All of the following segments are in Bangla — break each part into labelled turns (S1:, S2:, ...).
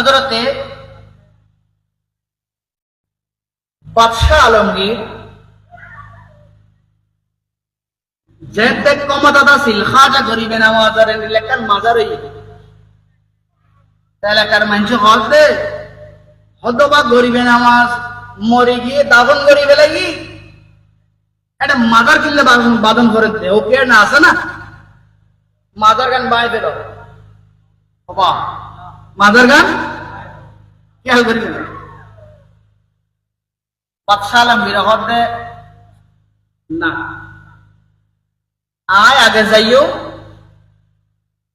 S1: হযরতে বাদশাহ আলমগীর যেতে ক্ষমতা ছিল খাজা গরিবে নওয়াজের এলাকার মাজার এলাকার মানুষ হতে হতবা গরিবে নামাজ মরে গিয়ে দাফন করিবে লাগি একটা মাজার কিনলে বাদন করে দে ওকে না আছে না মাজার গান বাই পেল বাবা মাজার গান খেয়াল করিবে না বাদশাহ আলমগীর হতে না আয় আগে যাইও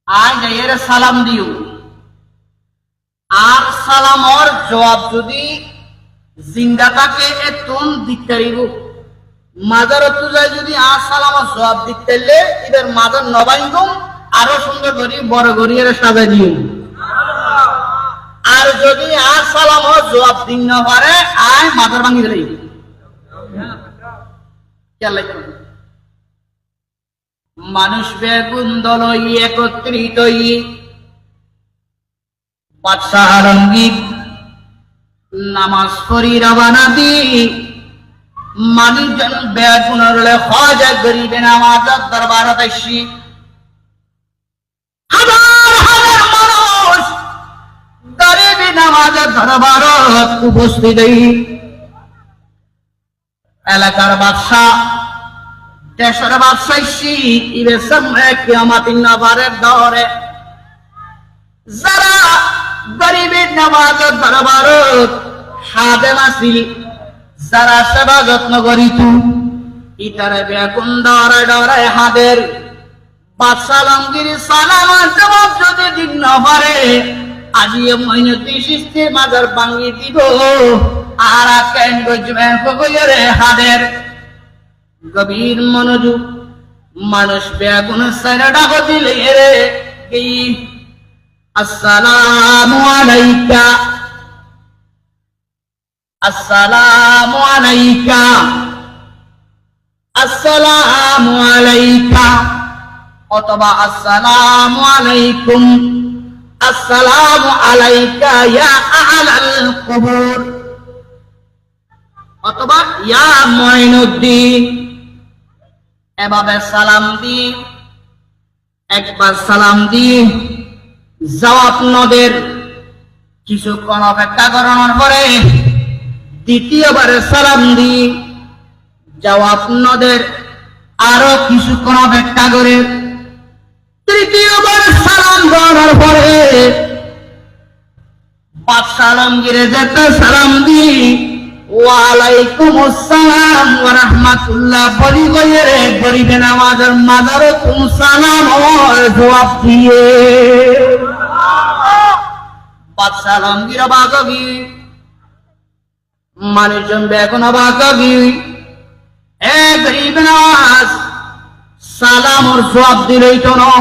S1: আয় যাইয়ে সালাম দিও আর সালামর জবাব যদি জিন্দা থাকে এতন দিতে পারিব মাজারত যায় যদি আর সালামর জবাব দিতে এদের মাজার নবাইগম আরো সুন্দর করি বড় করি এরা সাজাই দিও আর যদি আর সালামর জবাব দিন না পারে আয় মাজার ভাঙি দিলে মানুষ বেগুন দলই একত্রিত বাদশাহ আলমগীর নামাজ পড়ি রওনা দি মানুষজন বেগুনের খাজা গরিবে নওয়াজের দরবারত আসি হাজার হাজার মানুষ গরিবে নওয়াজের দরবারত উপস্থিত এলাকার বাদশাহ দেশের বাদশাহ ইবের সামনে কিয়ামতের নবারের দরে যারা গরিবের নওয়াজের দরবারত হাদেম আছিল যারা সেবা যত্ন করিত ইতারে বেগুন ডরে ডরে হাদের বাদশাহ আলমগীর সালামের জবাব যদি দিন না পারে আজি মইনতি সিস্তে মাজার ভাঙি দিব আর কেন গজবেন কইরে হাদের গভীর মনোযোগ মানুষ বেগুন সাইরা ডাক দিলে রে কি আসসালামু আলাইকা আসসালামু আলাইকা আসসালামু আলাইকা অথবা আসসালামু আলাইকুম আসসালামু আলাইকা ইয়া আহলাল কুবুর অথবা ইয়া মুঈনুদ্দিন এভাবে সালাম দি একবার সালাম দি জবাব নদের কিছুক্ষণ অপেক্ষা করানোর পরে দ্বিতীয়বার সালাম দি জবাব নদের আরো কিছুক্ষণ অপেক্ষা করে তৃতীয়বার সালাম দেওয়ার পরে বাদশাহ আলমগীরে যেতে সালাম দি ওয়ালাইকুম আসসালাম ওয়া রাহমাতুল্লাহ বলি গইরে গরিবে নওয়াজের মাজারে তুম সালাম ওর জবাব দিয়ে বাদশাহ আলমগীর বাগবি মানুষজন বেগুন বাগবি এ গরিবে নওয়াজ সালাম ওর জবাব দিলেই তো না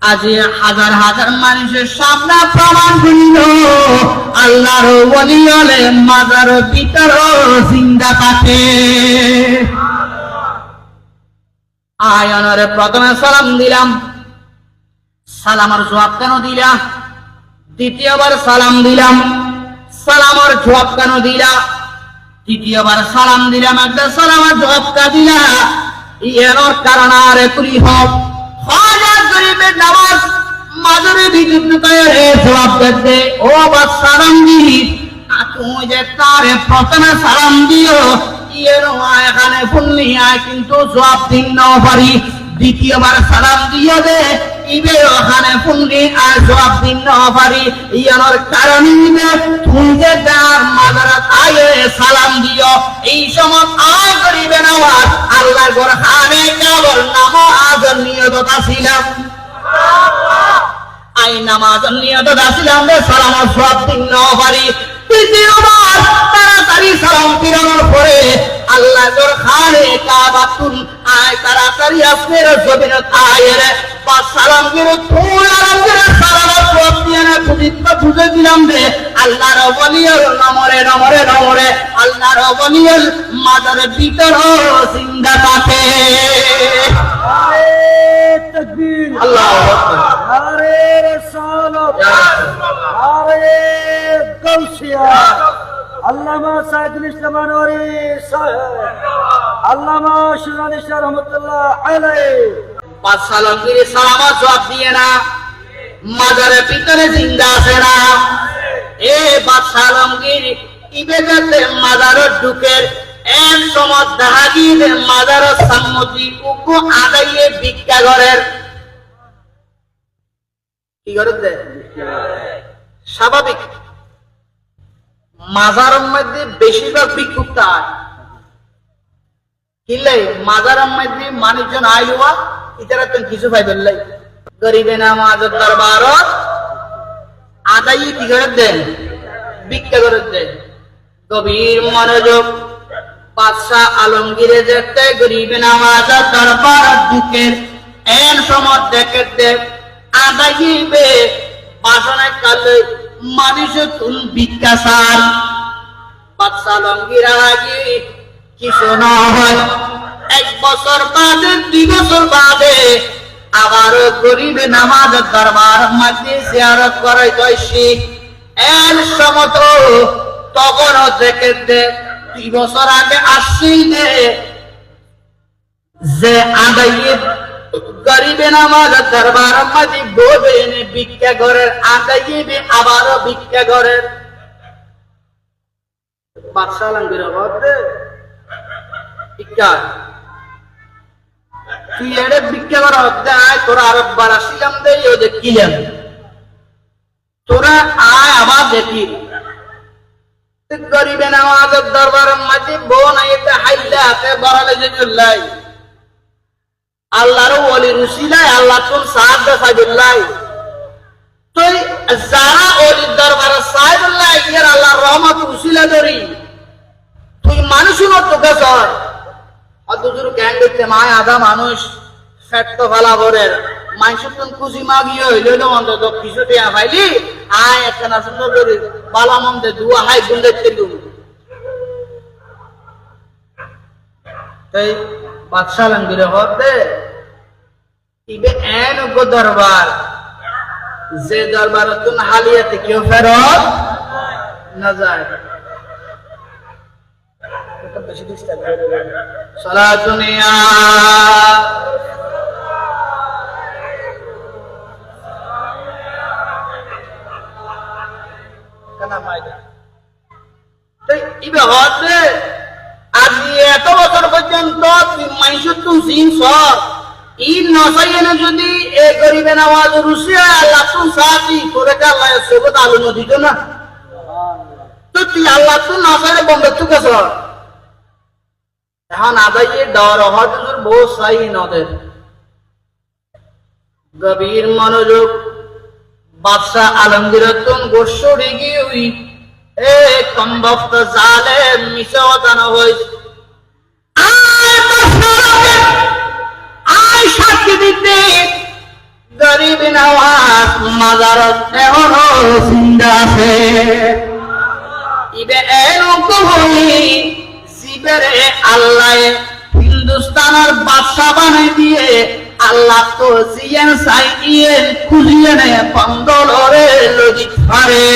S1: আজি হাজার হাজার মানুষের সামনে প্রমাণ করিল আল্লাহর ওলি হলে মাজার ভিতর জিন্দা থাকে আয়নরে প্রথমে সালাম দিলাম সালামের জবাব কেন দিলা দ্বিতীয়বার সালাম দিলাম সালামের জবাব কেন দিলা তৃতীয়বার সালাম দিলাম একটা সালামের জবাব কা দিলা এর কারণ আরে কুরি হোক গরিবের নামাজ মাজারে বিদ্যুৎ জবাব দিতে ও বাদশাহ আলমগীর তুমি যে তারে প্রথমে সালাম দিও এর এখানে শুনলি কিন্তু জবাব দিন না পারি দ্বিতীয়বার সালাম দিও দে ইবে ওখানে শুনলি আর জবাব দিন না পারি ইয়ানোর কারণ তুমি যে তার মাজারাত আয়ে সালাম দিও এই সময় আয় গরিবে নামাজ আল্লাহর ঘর খানে কাবর নামাজ নিয়ত ছিলাম আই নামাজ নিয়ত ছিলাম সালাম জবাব দিন না পারি তৃতীয়বার তাড়াতাড়ি সালাম ফিরানোর পরে আল্লাহর খানে কাবাতুল আয় তাড়াতাড়ি আপনার জমিনত আয়ের বা সালাম করে তুই আরামে সালাম জবাব দিয়ে না বুঝে দিলাম রে আল্লাহর ওলির নমরে নমরে নমরে আল্লাহর ওলির মাজারের ভিতর জিন্দা থাকে
S2: তাকবীর
S1: আল্লাহু আকবার
S2: নারে রিসালাত নারে শুকরিয়া। আল্লামা সাইদুল ইসলাম আনোয়ারি সাহেব, আল্লামা সুরানি শাহ রহমতুল্লাহ আলাইহি।
S1: বাদশাহ আলমগীর সালামত জবাব দিয়ে না, মাজারের ভিতরে জিন্দা আছে না। এ বাদশাহ আলমগীর ইবেগাতে মাজারের ঢুকের এক সময় দেখা গিয়ে মাজারের সম্মতি উকু আদাইয়ে ভিক্ষা করেন। কি করে দেয়? স্বাভাবিক মাজারের মধ্যে বেশিরভাগ ভিক্ষুক তার কিনলে মাজারের মধ্যে মানুষজন আইলুয়া ইতারা তো কিছু পাইবেন লাই গরিবে নামাজের দরবারত আদায় কি করে দেন? ভিক্ষা করে দেন। গভীর মনোযোগ। বাদশাহ আলমগীরে দেখতে গরিবে নামাজের দরবারত ঢুকের এর সময় দেখে দেব আদাইবে বাসনে কালে মানুষ তুন ভিক্ষা চান। বাদশাহ আলমগীর আগে কিছু না হয়, 1 বছর বাদে 2 বছর বাদে আবার গরিবে নামাজের দরবার মধ্যে জিয়ারত করাই যাইছি। এর সমত তখন দেখে দে 2 বছর আগে আসছি যে আদায়ে গরিবে নামাজের দরবার মধ্যে বসে ভিক্ষা করে আদায়ে আবারও ভিক্ষা করে। বাদশাহ আলমগীর বলতে ভিক্ষা তুই এড়ে ভিক্ষা করা অধ্যায় তোরা আরব বার আসিলাম দেই ও দেখিলাম তোরা আয় আবার দেখি গরিবে নামাজের দরবারের মাঝে বোন আইতে হাইলা হাতে বড়ালে যে চললাই আল্লাহর ওলি রুসিলাই আল্লাহ তুম সাহায্য সাজুল্লাই তুই যারা ওলির দরবারে সাহেবুল্লাহ ইয়ার আল্লাহর রহমত রুসিলা ধরি তুই মানুষই মতো গেছ অতদূর জ্ঞান দেখতে মায় আধা মানুষ ফেট ফালা ভরের মানুষ তুমি খুশি মাগিয়ে হইল অন্তত কিছু টিয়া পাইলি আয় একটা সুন্দর করে বালা মন্দে দুয়া হাই গুন্ডে চেলুম। তাই বাদশাহ আলমগীর হতে ইবে এন দরবার যে দরবার তুন হালিয়াতে কেউ ফেরত না যায়। বেশি ডিস্টার্ব করে সালাতুনিয়া কানা মাইদা তাই ইবে হতে আজি এত বছর পর্যন্ত মাইসুর তুম সিনস ই নসাইনে যদি এ গরিবে নামাজ রুসিয়া আল্লাহ তুম সাথী করে কা আল্লাহ সবত আলো নদীত না তো তুই আল্লাহ তুম নসাইনে বন্ধ তুকে সর এখন আদায়ে দেওয়ার হজুর বহু সাহি নদের। গভীর মনোযোগ। বাদশাহ আলমগীর তুন গোসড়ি গিয়ে এ কম বক্ত জালেম মিশে ওতানো হইস আয় সাক্ষী দিতে গরিব নওয়াজ মাজারত এখনো জিন্দা আছে। ইবে এরকম হই জিবেরে আল্লাহ হিন্দুস্তানের বাদশাহ বানাই দিয়ে আল্লাহ তো জিয়েন সাই দিয়ে খুঁজিয়ে নে পন্দলরে লজি পারে।